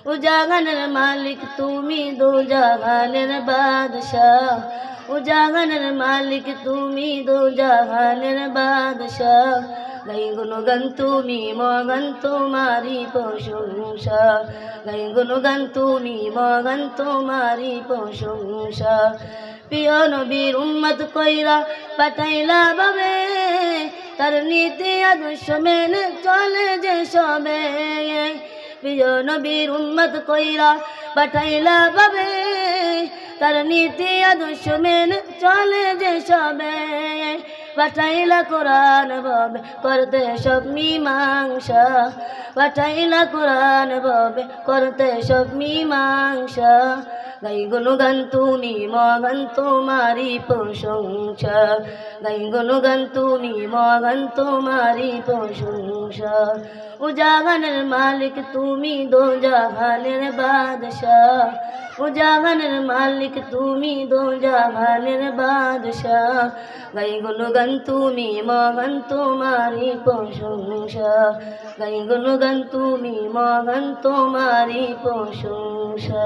ও জাহানের মালিক তুমি, দো জাহানের বাদশাহ। ও জাহানের মালিক তুমি, দো জাহানের বাদশাহ। গাই গুণগান তুমি, মগান তোমারি প্রশংসা। গাই গুণগান তুমি, মগান তোমারি প্রশংসা। প্রিয় নবীর উম্মত কইরা পাঠাইলা বাবে, তার নীতি আদর্শ মেনে চলে যে সবে। প্রিয় নবীর উম্মত কইরা পাঠাইলা বাবে, তার নীতি আদর্শ মেনে চলে যে সবে। পাঠাইলা কোরআন বাবে করতে সব মীমাংসা। পাঠাইলা কোরআন বাবে করতে সব মীমাংসা। গাই গুণগান তুমি, মগান তোমারি প্রশংসা। গাই গুণগান তুমি, মগান তোমারি প্রশংসা। ও জাহানের মালিক তুমি, দো জাহানের বাদশাহ। ও জাহানের মালিক তুমি, দো জাহানের বাদশাহ। গাই গুণগান তুমি, মগান তোমারি প্রশংসা। গাই গুণগান তুমি, মগান তোমারি প্রশংসা।